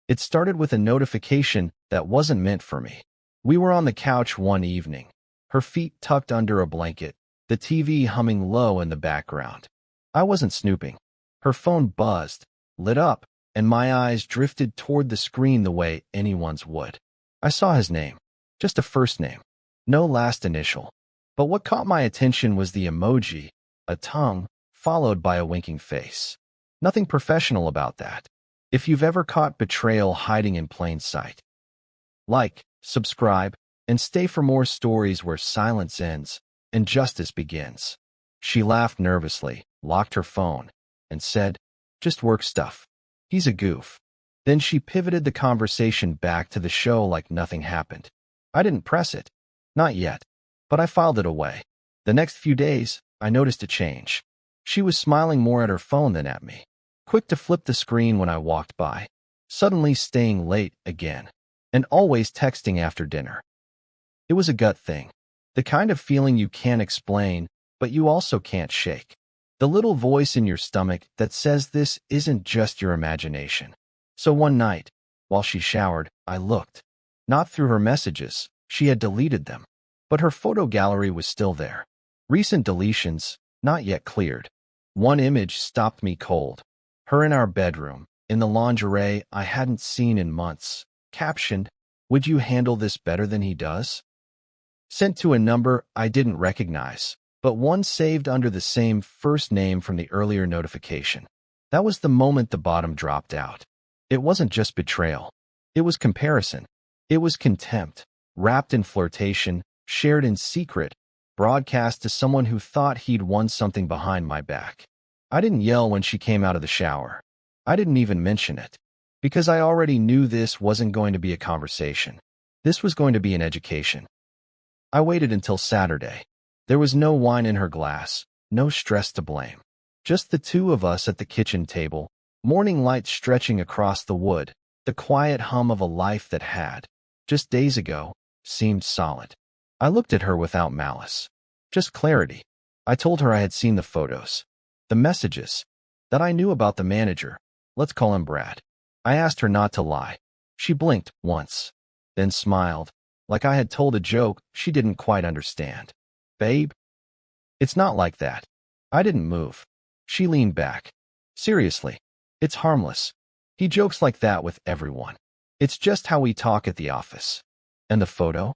It started with a notification that wasn't meant for me. We were on the couch one evening, her feet tucked under a blanket, the TV humming low in the background. I wasn't snooping. Her phone buzzed, lit up, and my eyes drifted toward the screen the way anyone's would. I saw his name, just a first name, no last initial. But what caught my attention was the emoji, a tongue, followed by a winking face. Nothing professional about that. If you've ever caught betrayal hiding in plain sight. Like, subscribe, and stay for more stories where silence ends and justice begins. She laughed nervously, locked her phone, and said, "Just work stuff. He's a goof." Then she pivoted the conversation back to the show like nothing happened. I didn't press it. Not yet. But I filed it away. The next few days, I noticed a change. She was smiling more at her phone than at me. Quick to flip the screen when I walked by. Suddenly staying late again. And always texting after dinner. It was a gut thing. The kind of feeling you can't explain, but you also can't shake. The little voice in your stomach that says this isn't just your imagination. So one night, while she showered, I looked. Not through her messages. She had deleted them. But her photo gallery was still there. Recent deletions, not yet cleared. One image stopped me cold. Her in our bedroom, in the lingerie I hadn't seen in months. Captioned, "Would you handle this better than he does?" Sent to a number I didn't recognize, but one saved under the same first name from the earlier notification. That was the moment the bottom dropped out. It wasn't just betrayal. It was comparison. It was contempt, wrapped in flirtation, shared in secret, broadcast to someone who thought he'd won something behind my back. I didn't yell when she came out of the shower. I didn't even mention it. Because I already knew this wasn't going to be a conversation. This was going to be an education. I waited until Saturday. There was no wine in her glass, no stress to blame. Just the two of us at the kitchen table, morning light stretching across the wood, the quiet hum of a life that had, just days ago, seemed solid. I looked at her without malice. Just clarity. I told her I had seen the photos. The messages. That I knew about the manager. Let's call him Brad. I asked her not to lie. She blinked once, then smiled, like I had told a joke she didn't quite understand. "Babe? It's not like that." I didn't move. She leaned back. "Seriously. It's harmless. He jokes like that with everyone. It's just how we talk at the office." "And the photo?"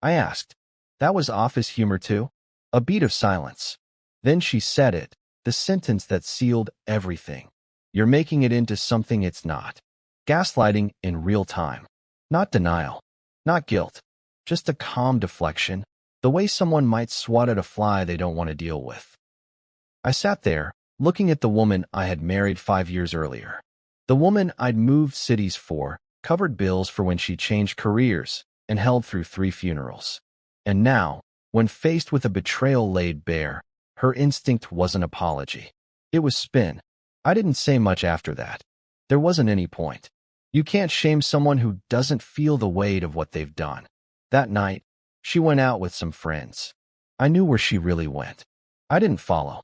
I asked. "That was office humor too?" A beat of silence. Then she said it, the sentence that sealed everything. "You're making it into something it's not." Gaslighting in real time. Not denial. Not guilt. Just a calm deflection, the way someone might swat at a fly they don't want to deal with. I sat there, looking at the woman I had married 5 years earlier. The woman I'd moved cities for, covered bills for when she changed careers, and held through 3 funerals. And now, when faced with a betrayal laid bare, her instinct was an apology. It was spin. I didn't say much after that. There wasn't any point. You can't shame someone who doesn't feel the weight of what they've done. That night, she went out with some friends. I knew where she really went. I didn't follow.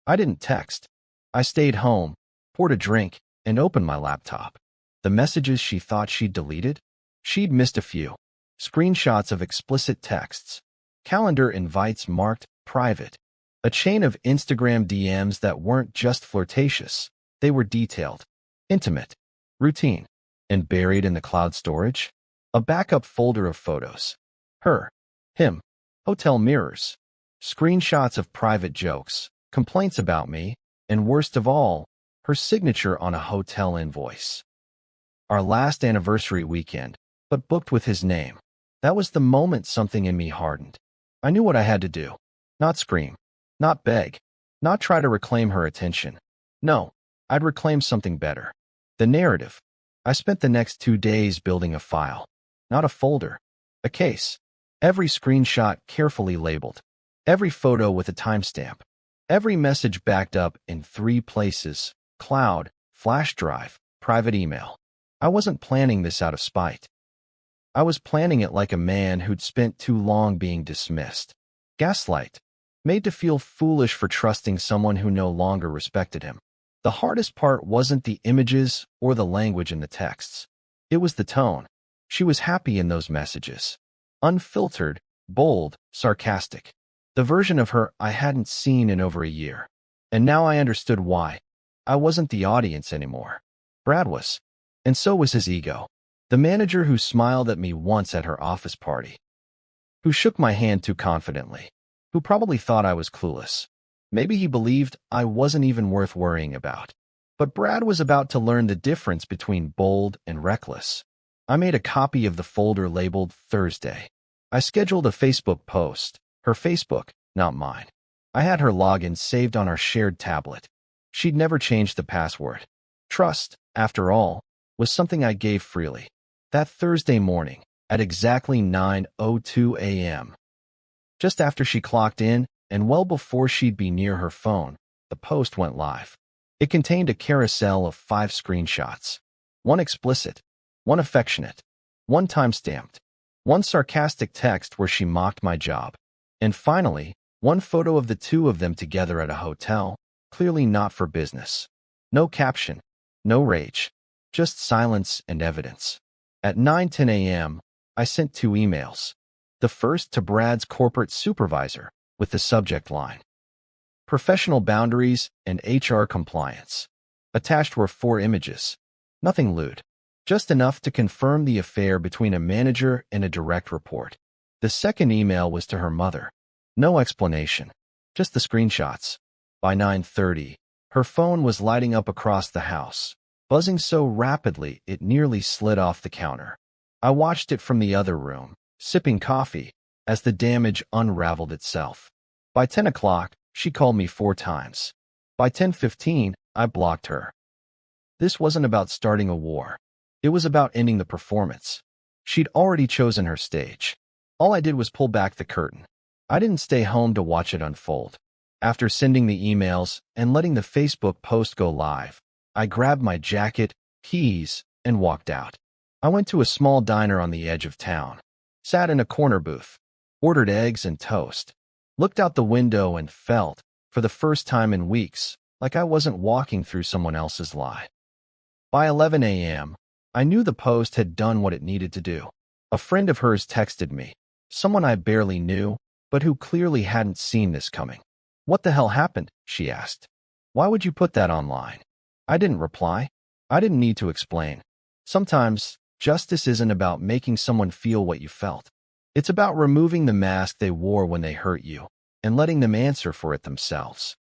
I didn't text. I stayed home, poured a drink, and opened my laptop. The messages she thought she'd deleted? She'd missed a few. Screenshots of explicit texts. Calendar invites marked private. A chain of Instagram DMs that weren't just flirtatious. They were detailed, intimate, routine, and buried in the cloud storage. A backup folder of photos. Her, him, hotel mirrors, screenshots of private jokes, complaints about me, and worst of all, her signature on a hotel invoice. Our last anniversary weekend, but booked with his name. That was the moment something in me hardened. I knew what I had to do. Not scream. Not beg. Not try to reclaim her attention. No, I'd reclaim something better. The narrative. I spent the next 2 days building a file. Not a folder. A case. Every screenshot carefully labeled. Every photo with a timestamp. Every message backed up in 3 places. Cloud, flash drive, private email. I wasn't planning this out of spite. I was planning it like a man who'd spent too long being dismissed. Gaslight. Made to feel foolish for trusting someone who no longer respected him. The hardest part wasn't the images or the language in the texts. It was the tone. She was happy in those messages. Unfiltered, bold, sarcastic. The version of her I hadn't seen in over a year. And now I understood why. I wasn't the audience anymore. Brad was. And so was his ego. The manager who smiled at me once at her office party. Who shook my hand too confidently. Who probably thought I was clueless. Maybe he believed I wasn't even worth worrying about. But Brad was about to learn the difference between bold and reckless. I made a copy of the folder labeled Thursday. I scheduled a Facebook post. Her Facebook, not mine. I had her login saved on our shared tablet. She'd never changed the password. Trust, after all, was something I gave freely. That Thursday morning, at exactly 9:02 a.m. Just after she clocked in, and well before she'd be near her phone, the post went live. It contained a carousel of 5 screenshots. One explicit, one affectionate, one time-stamped, one sarcastic text where she mocked my job, and finally, one photo of the two of them together at a hotel, clearly not for business. No caption, no rage, just silence and evidence. At 9:10 a.m., I sent 2 emails. The first to Brad's corporate supervisor, with the subject line, Professional Boundaries and HR Compliance. Attached were 4 images. Nothing lewd. Just enough to confirm the affair between a manager and a direct report. The second email was to her mother. No explanation. Just the screenshots. By 9:30, her phone was lighting up across the house, buzzing so rapidly it nearly slid off the counter. I watched it from the other room, sipping coffee, as the damage unraveled itself. By 10 o'clock, she called me 4 times. By 10:15, I blocked her. This wasn't about starting a war. It was about ending the performance. She'd already chosen her stage. All I did was pull back the curtain. I didn't stay home to watch it unfold. After sending the emails and letting the Facebook post go live, I grabbed my jacket, keys, and walked out. I went to a small diner on the edge of town, sat in a corner booth, ordered eggs and toast, looked out the window and felt, for the first time in weeks, like I wasn't walking through someone else's lie. By 11 a.m., I knew the post had done what it needed to do. A friend of hers texted me, someone I barely knew, but who clearly hadn't seen this coming. "What the hell happened?" she asked. "Why would you put that online?" I didn't reply. I didn't need to explain. Sometimes, justice isn't about making someone feel what you felt. It's about removing the mask they wore when they hurt you, and letting them answer for it themselves.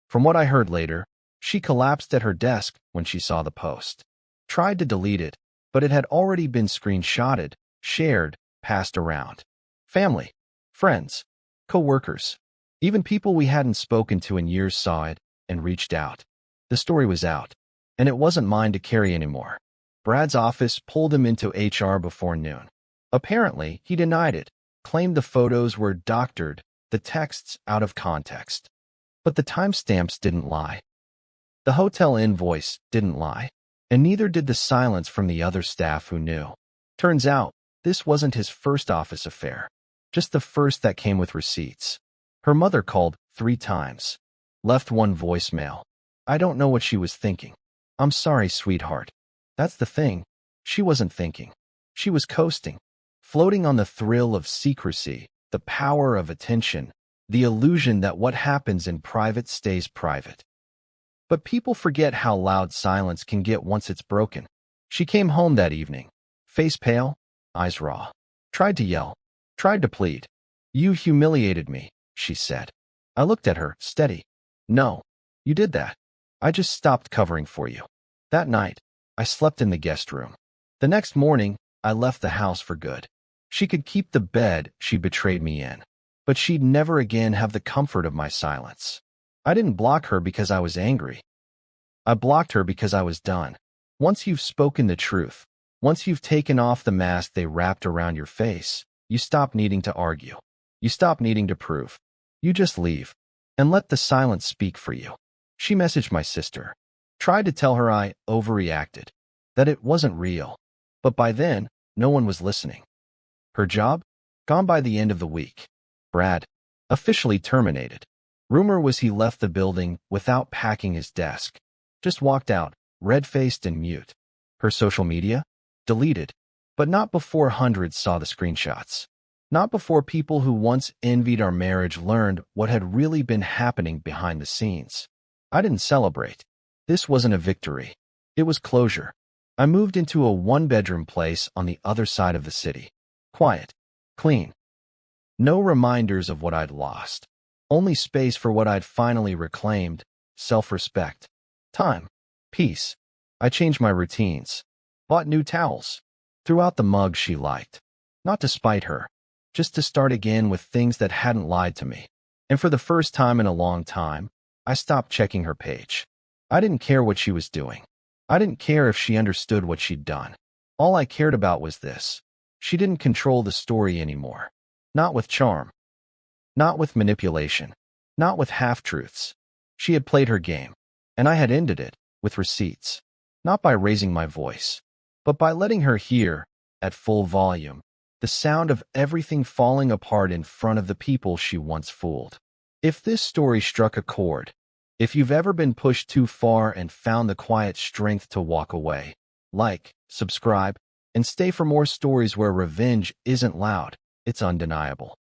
From what I heard later, she collapsed at her desk when she saw the post. Tried to delete it, but it had already been screenshotted, shared, passed around. Family, friends, co-workers, even people we hadn't spoken to in years saw it and reached out. The story was out, and it wasn't mine to carry anymore. Brad's office pulled him into HR before noon. Apparently, he denied it, claimed the photos were doctored, the texts out of context. But the timestamps didn't lie. The hotel invoice didn't lie, and neither did the silence from the other staff who knew. Turns out, this wasn't his first office affair, just the first that came with receipts. Her mother called 3 times, left 1 voicemail. I don't know what she was thinking. "I'm sorry, sweetheart." That's the thing. She wasn't thinking. She was coasting, floating on the thrill of secrecy, the power of attention, the illusion that what happens in private stays private. But people forget how loud silence can get once it's broken. She came home that evening, face pale, eyes raw. Tried to yell, tried to plead. "You humiliated me," she said. I looked at her, steady. "No, you did that. I just stopped covering for you." That night, I slept in the guest room. The next morning, I left the house for good. She could keep the bed she betrayed me in, but she'd never again have the comfort of my silence. I didn't block her because I was angry. I blocked her because I was done. Once you've spoken the truth, once you've taken off the mask they wrapped around your face, you stop needing to argue. You stop needing to prove. You just leave and let the silence speak for you. She messaged my sister. Tried to tell her I overreacted, that it wasn't real. But by then, no one was listening. Her job? Gone by the end of the week. Brad, officially terminated. Rumor was he left the building without packing his desk. Just walked out, red-faced and mute. Her social media? Deleted. But not before hundreds saw the screenshots. Not before people who once envied our marriage learned what had really been happening behind the scenes. I didn't celebrate. This wasn't a victory. It was closure. I moved into a one-bedroom place on the other side of the city. Quiet. Clean. No reminders of what I'd lost. Only space for what I'd finally reclaimed: self-respect. Time. Peace. I changed my routines. Bought new towels. Threw out the mug she liked. Not to spite her. Just to start again with things that hadn't lied to me. And for the first time in a long time, I stopped checking her page. I didn't care what she was doing. I didn't care if she understood what she'd done. All I cared about was this. She didn't control the story anymore. Not with charm. Not with manipulation. Not with half-truths. She had played her game, and I had ended it with receipts. Not by raising my voice, but by letting her hear, at full volume, the sound of everything falling apart in front of the people she once fooled. If this story struck a chord, if you've ever been pushed too far and found the quiet strength to walk away, like, subscribe, and stay for more stories where revenge isn't loud, it's undeniable.